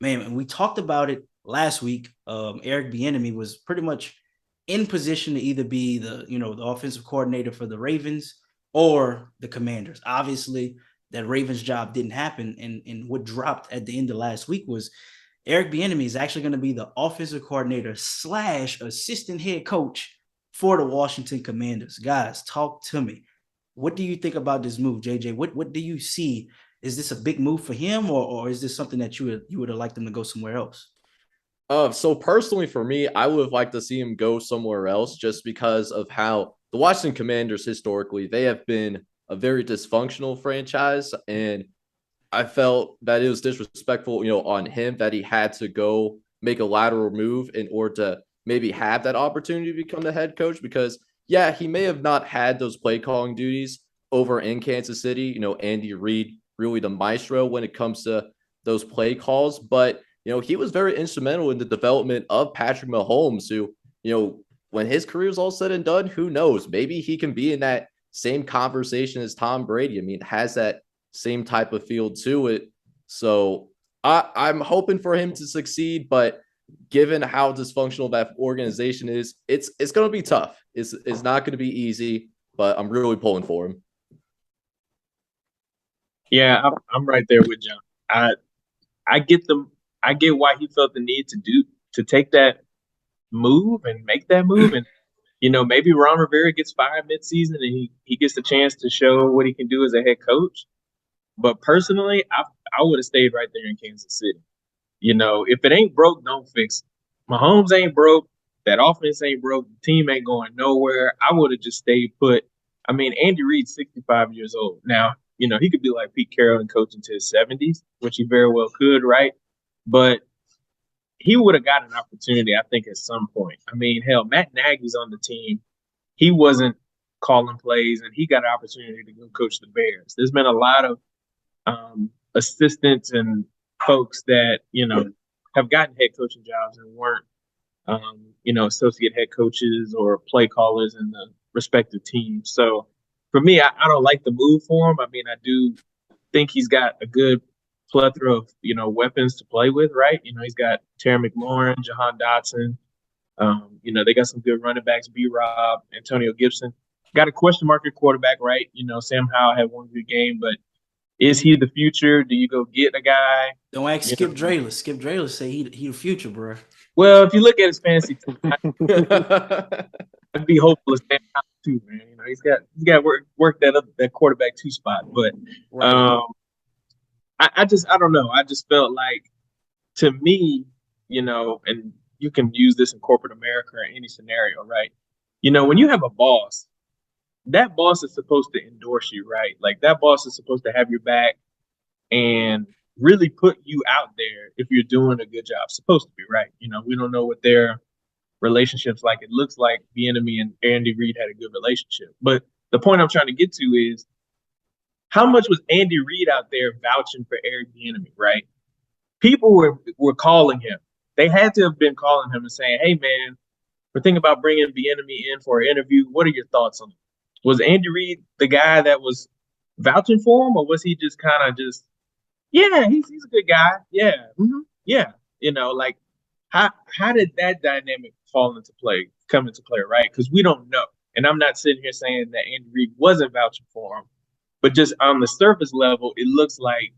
Man, and we talked about it last week. Eric Bieniemy was pretty much in position to either be the offensive coordinator for the Ravens or the Commanders. Obviously, that Ravens job didn't happen, and what dropped at the end of last week was Eric Bieniemy is actually going to be the offensive coordinator slash assistant head coach for the Washington Commanders. Guys, talk to me. What do you think about this move, JJ? What do you see? Is this a big move for him, or is this something that you would have liked him to go somewhere else? So personally for me, I would have liked to see him go somewhere else just because of how the Washington Commanders historically, they have been a very dysfunctional franchise. And I felt that it was disrespectful, on him that he had to go make a lateral move in order to maybe have that opportunity to become the head coach. Because, yeah, he may have not had those play calling duties over in Kansas City. Andy Reid, really the maestro when it comes to those play calls. But, he was very instrumental in the development of Patrick Mahomes, who, when his career is all said and done, who knows? Maybe he can be in that same conversation as Tom Brady. I mean, has that same type of feel to it. So I'm hoping for him to succeed, but given how dysfunctional that organization is, it's going to be tough. It's not going to be easy, but I'm really pulling for him. Yeah, I'm right there with John. I get the I get why he felt the need to take that move and make that move, and maybe Ron Rivera gets fired midseason and he gets the chance to show what he can do as a head coach. But personally, I would have stayed right there in Kansas City. If it ain't broke, don't fix it. Mahomes ain't broke. That offense ain't broke. The team ain't going nowhere. I would have just stayed put. I mean, Andy Reid's 65 years old. Now, he could be like Pete Carroll and coach into his 70s, which he very well could, right? But he would have got an opportunity, I think, at some point. I mean, hell, Matt Nagy's on the team. He wasn't calling plays, and he got an opportunity to go coach the Bears. There's been a lot of assistants and folks that have gotten head coaching jobs and weren't associate head coaches or play callers in the respective teams. So for me, I don't like the move for him. I mean, I do think he's got a good plethora of weapons to play with, right? He's got Terry McLaurin, Jahan Dotson. They got some good running backs, B Rob, Antonio Gibson. Got a question mark at quarterback, right? Sam Howell had one good game, but is he the future? Do you go get a guy? Don't ask You Skip know, Drayless. Skip Drayless say he the future, bro. well, if you look at his fantasy team, I'd be hopeful of Sam Howell too, man. He's got work that quarterback two spot, but Right. um, I don't know. I just felt like to me, and you can use this in corporate America or any scenario, right? When you have a boss, that boss is supposed to endorse you, right? Like that boss is supposed to have your back and really put you out there if you're doing a good job. Supposed to be, right? We don't know what their relationships like. It looks like Bieniemy and Andy Reid had a good relationship, but the point I'm trying to get to is how much was Andy Reid out there vouching for Eric Bieniemy, right? People were calling him. They had to have been calling him and saying, "Hey, man, we're thinking about bringing Bieniemy in for an interview. What are your thoughts on it?" Was Andy Reid the guy that was vouching for him, or was he just kind of just, yeah, he's a good guy, yeah, yeah, like how did that dynamic come into play, right? Because we don't know, and I'm not sitting here saying that Andy Reid wasn't vouching for him, but just on the surface level, it looks like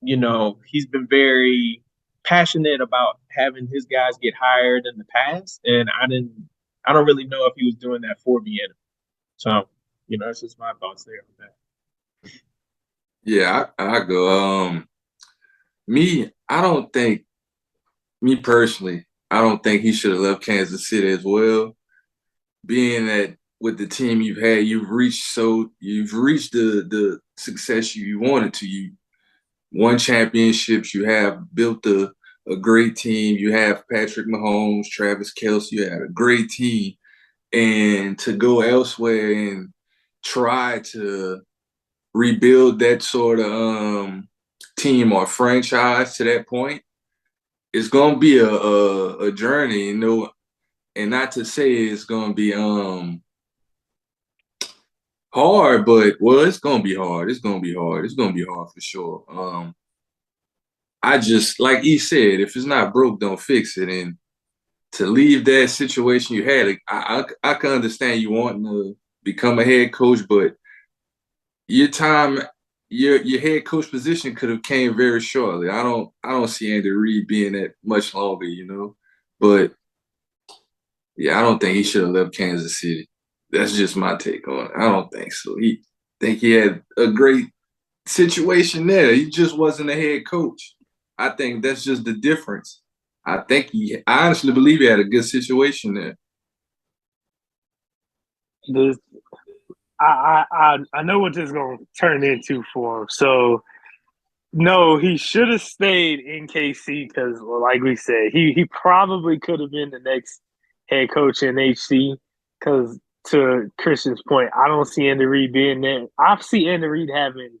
he's been very passionate about having his guys get hired in the past, and I don't really know if he was doing that for Vienna. So, that's just my thoughts there on that. Yeah, I go. Me, I don't think me personally, I don't think he should have left Kansas City as well. Being that with the team you've had, you've reached the success you wanted to. You won championships. You have built a great team. You have Patrick Mahomes, Travis Kelce. You had a great team, and to go elsewhere and try to rebuild that sort of team or franchise to that point, it's gonna be a journey, and not to say it's gonna be hard, but well, it's gonna be hard. It's gonna be hard. It's gonna be hard for sure. I just, like he said, if it's not broke, don't fix it. And to leave that situation you had, I can understand you wanting to become a head coach, but your time, your head coach position could have came very shortly. I don't see Andy Reid being that much longer, But yeah, I don't think he should have left Kansas City. That's just my take on it. I don't think so. He had a great situation there. He just wasn't a head coach. I think that's just the difference. I honestly believe he had a good situation there. This, I know what this is going to turn into for him. So, no, he should have stayed in KC because, like we said, he probably could have been the next head coach in HC. Because to Christian's point, I don't see Andy Reid being there. I see Andy Reid having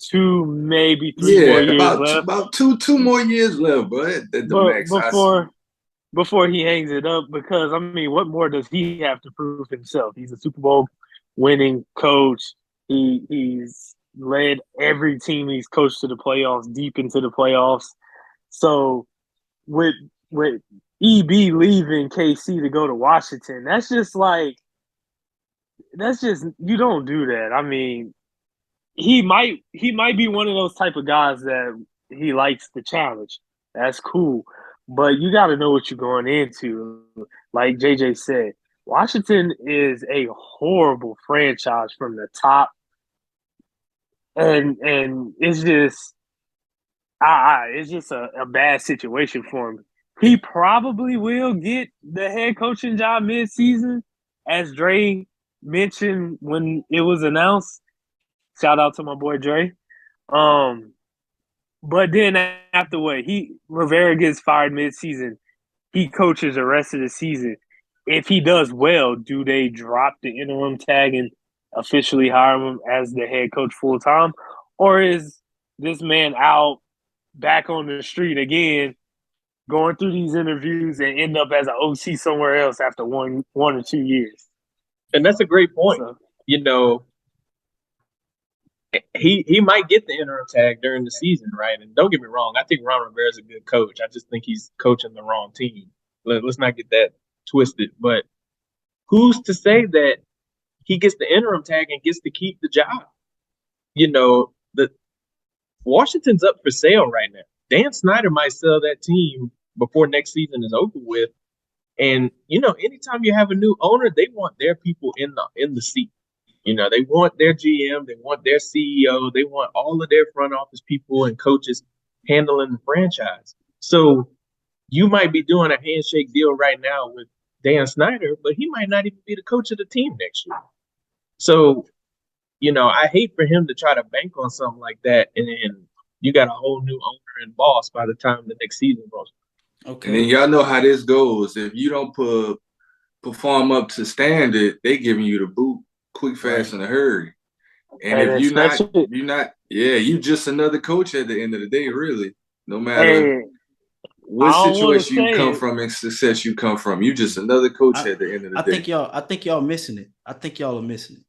2, maybe 3 more years left. About two more years left, bro. At the But max. before he hangs it up, because I mean, what more does he have to prove himself? He's a Super Bowl winning coach. He's led every team he's coached to the playoffs, deep into the playoffs. So with EB leaving KC to go to Washington, that's just you don't do that. I mean, he might be one of those type of guys that he likes the challenge. That's cool. But you got to know what you're going into. Like JJ said, Washington is a horrible franchise from the top. And it's just it's just a bad situation for him. He probably will get the head coaching job mid-season, as Dre mentioned when it was announced. Shout out to my boy Dre. But then after Rivera gets fired mid-season, he coaches the rest of the season. If he does well, do they drop the interim tag and officially hire him as the head coach full-time? Or is this man out back on the street again, going through these interviews and end up as an OC somewhere else after one or 2 years? And that's a great point. So, he might get the interim tag during the season, right? And don't get me wrong, I think Ron Rivera is a good coach. I just think he's coaching the wrong team. Let's not get that twisted. But who's to say that he gets the interim tag and gets to keep the job? The Washington's up for sale right now. Dan Snyder might sell that team before next season is over with. And anytime you have a new owner, they want their people in the seat. They want their GM, they want their CEO, they want all of their front office people and coaches handling the franchise. So you might be doing a handshake deal right now with Dan Snyder, but he might not even be the coach of the team next year. So, I hate for him to try to bank on something like that, and then you got a whole new owner and boss by the time the next season rolls. Okay. And then y'all know how this goes. If you don't perform up to standard, they giving you the boot quick, fast, in a hurry. And if you're not, you just another coach at the end of the day, really. No matter what situation you come from and success you come from, you just another coach at the end of the day. I think y'all missing it. I think y'all are missing it.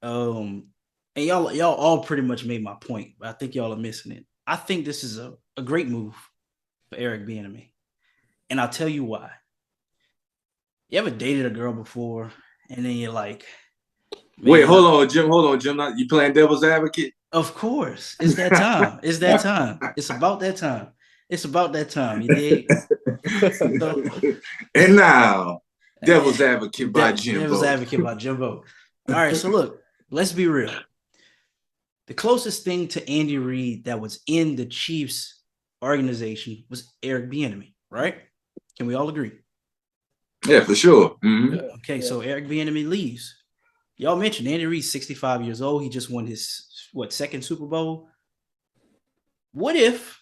And y'all all pretty much made my point, but I think y'all are missing it. I think this is a great move for Eric Bieniemy. And I'll tell you why. You ever dated a girl before and then you're like, wait, hold on, Jim. You playing devil's advocate? Of course. It's that time. It's that time. It's about that time. It's about that time. You dig? And now, devil's advocate by Jimbo. Devil's advocate by Jimbo. All right, so look, let's be real. The closest thing to Andy Reid that was in the Chiefs organization was Eric Bieniemy, right? Can we all agree? Yeah, for sure. Mm-hmm. Okay, so Eric Bieniemy leaves. Y'all mentioned Andy Reid's 65 years old. He just won his, second Super Bowl? What if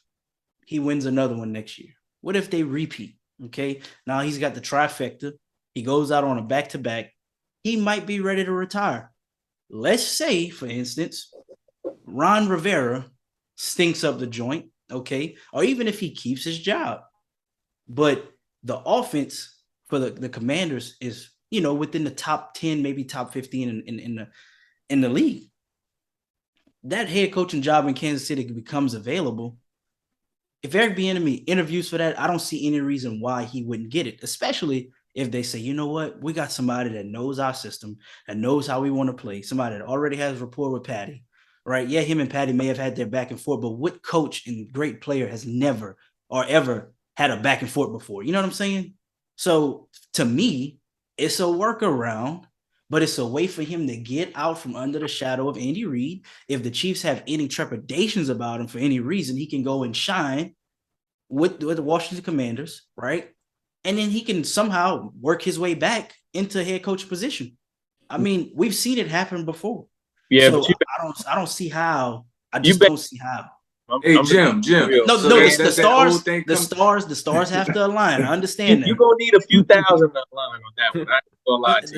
he wins another one next year? What if they repeat? Okay, now he's got the trifecta. He goes out on a back-to-back. He might be ready to retire. Let's say, for instance, Ron Rivera stinks up the joint, okay? Or even if he keeps his job. But the offense for the Commanders is, within the top 10, maybe top 15 in the league. That head coaching job in Kansas City becomes available. if Eric Bieniemy interviews for that, I don't see any reason why he wouldn't get it, especially if they say, you know what, we got somebody that knows our system, that knows how we want to play, somebody that already has rapport with Patty, right? Yeah, him and Patty may have had their back and forth, but what coach and great player has never or ever had a back and forth before? You know what I'm saying? So to me, it's a workaround, but it's a way for him to get out from under the shadow of Andy Reid. If the Chiefs have any trepidations about him for any reason, he can go and shine with the Washington Commanders, right? And then he can somehow work his way back into a head coach position. I mean, we've seen it happen before. Yeah, so but I don't see how. I just don't see how. Hey, Jim. No, So the stars have to align. I understand that. You're gonna need a few thousand to align on that one. I ain't gonna lie to you.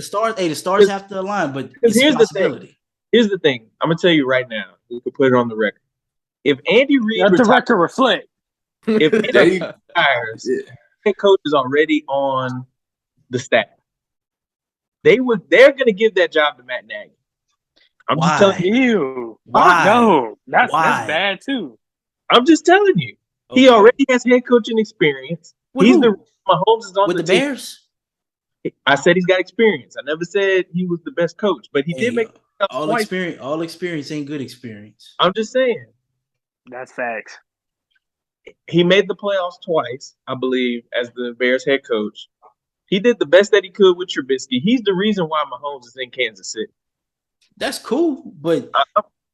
The stars have to align, but it's a possibility. Here's the thing. I'm gonna tell you right now. We can put it on the record. If Andy Reid let the record reflect. If Andy retires, head coach is already on the staff. They're gonna give that job to Matt Nagy. I'm just telling you. Ew. Why? No, that's bad too. I'm just telling you. Okay. He already has head coaching experience. Mahomes is on with the Bears. I said he's got experience. I never said he was the best coach, but he did make all twice. Experience. All experience ain't good experience. I'm just saying. That's facts. He made the playoffs twice, I believe, as the Bears head coach. He did the best that he could with Trubisky. He's the reason why Mahomes is in Kansas City. That's cool, but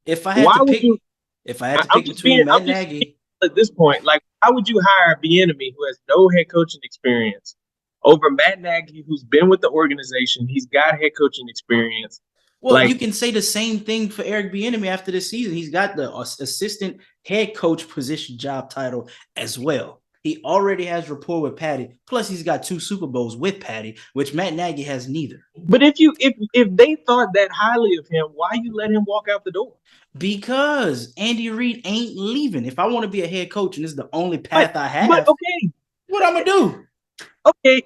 if I had to pick between Matt Nagy at this point, like, how would you hire Bieniemy, who has no head coaching experience, over Matt Nagy, who's been with the organization? He's got head coaching experience. Well, you can say the same thing for Eric Bieniemy after this season. He's got the assistant head coach position job title as well. He already has rapport with Patty. Plus, he's got 2 Super Bowls with Patty, which Matt Nagy has neither. But if they thought that highly of him, why you let him walk out the door? Because Andy Reid ain't leaving. If I want to be a head coach and this is the only path I have, what I'm gonna do? Okay.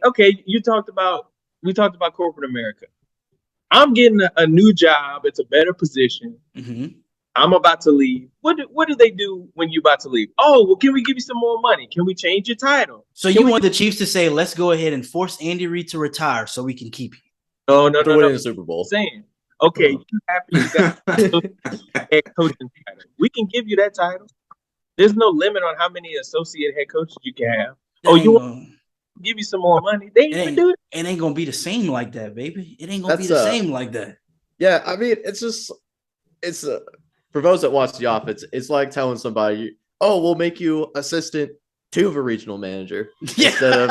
We talked about corporate America. I'm getting a new job. It's a better position. Mm-hmm. I'm about to leave. What do they do when you're about to leave? Oh, well, can we give you some more money? Can we change your title? So you want the Chiefs to say, let's go ahead and force Andy Reid to retire so we can keep you? No. The Super Bowl. Saying, okay, you happy you got head coaching title? We can give you that title. There's no limit on how many associate head coaches you can have. You want to give you some more money? They ain't gonna do it. It ain't gonna be the same like that, baby. It ain't gonna be the same like that. Yeah, I mean, for those that watch the offense, it's like telling somebody, "Oh, we'll make you assistant to the regional manager instead of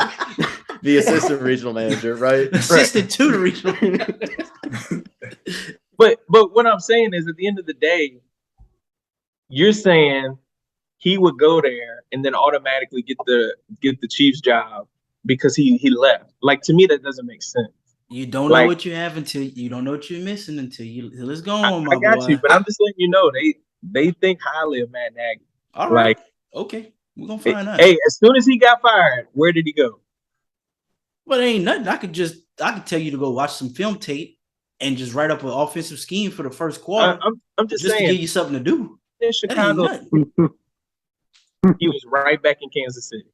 the assistant regional manager," right? Assistant to the regional manager. But what I'm saying is, at the end of the day, you're saying he would go there and then automatically get the Chiefs job because he left. Like, to me, that doesn't make sense. You don't know what you have until you don't know what you're missing until it's gone. I got you, but I'm just letting you know they think highly of Matt Nagy. All right, okay, we're gonna find out. Hey, as soon as he got fired, where did he go? Well, there ain't nothing. I could tell you to go watch some film tape and just write up an offensive scheme for the first quarter. I'm just saying, to give you something to do. In Chicago, he was right back in Kansas City.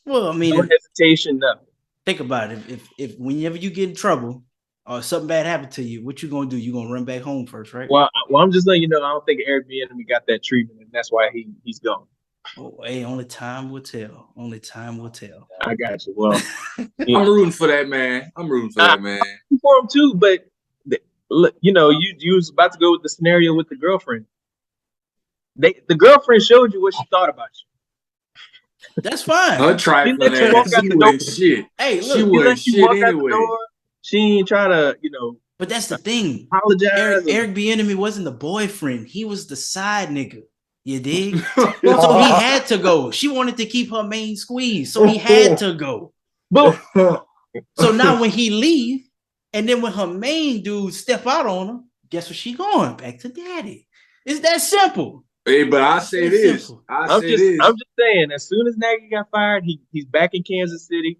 Well, I mean, no hesitation, nothing. Think about it. If whenever you get in trouble or something bad happened to you, what you gonna do? You gonna run back home first, right? Well, I'm just letting you know. I don't think Eric Bieniemy got that treatment, and that's why he's gone. Oh, hey, only time will tell. Only time will tell. I got you. Well, I'm rooting for that man. I'm rooting for that man. For him too, but you was about to go with the scenario with the girlfriend. The girlfriend showed you what she thought about you. That's fine. Her trifling ass. She wouldn't shit. Hey, look, she wouldn't shit anyway. She ain't try to, But that's the thing. Apologize. Eric Bieniemy wasn't the boyfriend. He was the side nigga. You dig? So he had to go. She wanted to keep her main squeeze, so he had to go. So now when he leave, and then when her main dude step out on her, guess where she going? Back to daddy. It's that simple. Hey, but I say this. I'm just saying, as soon as Nagy got fired, he's back in Kansas City.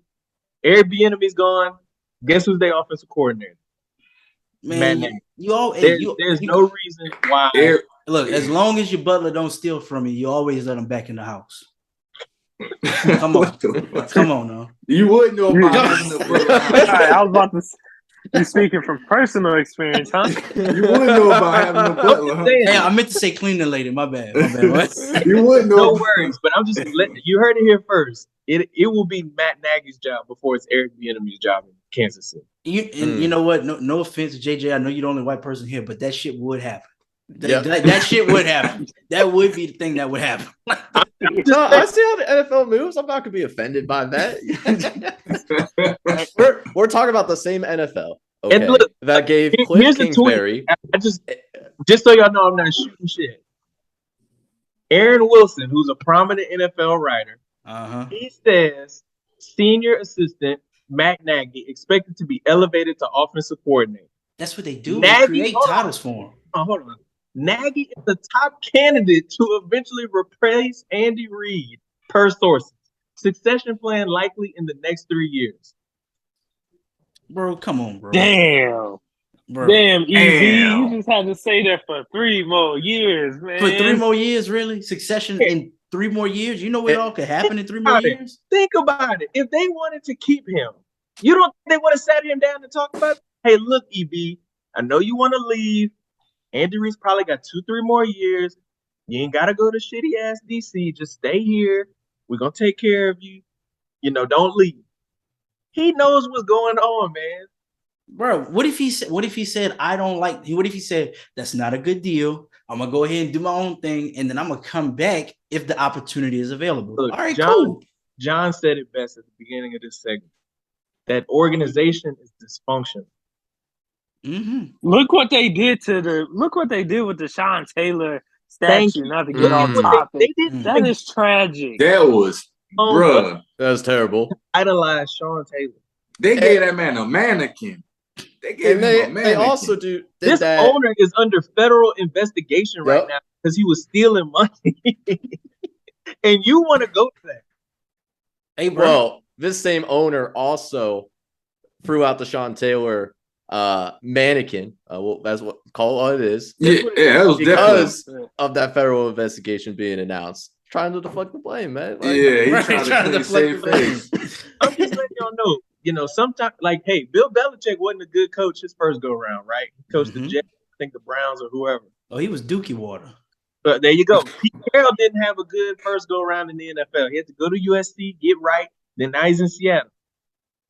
Eric Bieniemy's gone. Guess who's their offensive coordinator? Man, there's no reason why. Look, as long as your butler don't steal from you, you always let him back in the house. Come on. Come on now. You would know about having a Butler All house. right, I was about to. You speaking from personal experience, huh? You would know about having a Butler, huh? Hey, I meant to say cleaning lady. My bad. What? You would know. No worries, but I'm just letting you heard it here first. It will be Matt Nagy's job before it's Eric Bieniemy's job in Kansas City. You know what? No offense, JJ. I know you're the only white person here, but that shit would happen. Yep. That shit would happen. That would be the thing that would happen. No, I see how the NFL moves. I'm not gonna be offended by that. we're talking about the same NFL. Okay, And look, that gave here's Cliff the tweet. Kingsbury. I just so y'all know, I'm not shooting shit. Aaron Wilson, who's a prominent NFL writer, he says senior assistant Matt Nagy expected to be elevated to offensive coordinator. That's what they do. Nagy, They create hold on. titles for him. Hold on. Nagy is the top candidate to eventually replace Andy Reid, per sources. Succession plan likely in the next 3 years. Bro, come on, bro. Damn. Bro. Damn, EZ. Damn. You just had to say that for 3 more years, man. For 3 more years, really? Succession in 3 more years? You know what all could happen in 3 more years? Think about it. If they wanted to keep him, you don't think they would have sat him down and talked about it? Hey, look, EB, I know you want to leave. Andy Reid's probably got 2-3 more years. You ain't got to go to shitty ass DC. Just stay here. We're going to take care of you. You know, don't leave. He knows what's going on, man. Bro, what if he said I don't like, what if he said that's not a good deal? I'm gonna go ahead and do my own thing, and then I'm gonna come back if the opportunity is available. Look, all right, cool. John said it best at the beginning of this segment. That organization is dysfunctional. Look what they did with the Sean Taylor statue. Not to get off topic. That is tragic. That was, bruh. That was terrible. Idolize Sean Taylor. They gave that man a mannequin. They gave him a mannequin. They also This owner is under federal investigation right now because he was stealing money. And you want to go to that? Hey, bro. Well, this same owner also threw out the Sean Taylor mannequin. Well, that's what it is. Yeah, that was because of that federal investigation being announced. Trying to deflect the blame, man. Like, yeah, he's trying to deflect the blame. I'm just letting y'all know. You know, sometimes, like, hey, Bill Belichick wasn't a good coach his first go round, right? He coached the Jets, I think the Browns or whoever. Oh, he was Dookie water. But there you go. Pete Carroll didn't have a good first go round in the NFL. He had to go to USC, get right. Then now he's in Seattle.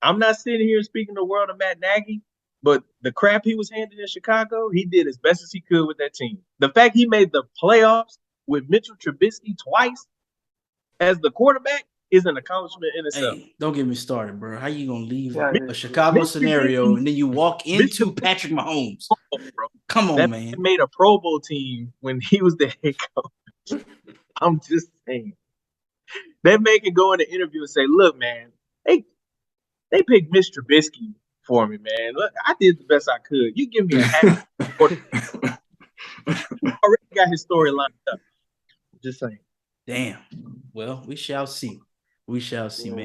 I'm not sitting here speaking the world of Matt Nagy, but the crap he was handed in Chicago, he did as best as he could with that team. The fact he made the playoffs with Mitchell Trubisky twice as the quarterback is an accomplishment in itself. Hey, don't get me started, bro. How you gonna leave a Chicago scenario and then you walk into Patrick Mahomes? Come on, man. He made a Pro Bowl team when he was the head coach. I'm just saying. That man can go in the interview and say, look, man, they picked Mitch Trubisky for me, man. Look, I did the best I could. You give me a hat. Already got his story lined up. Just saying. Damn. Well, we shall see. We shall see, man.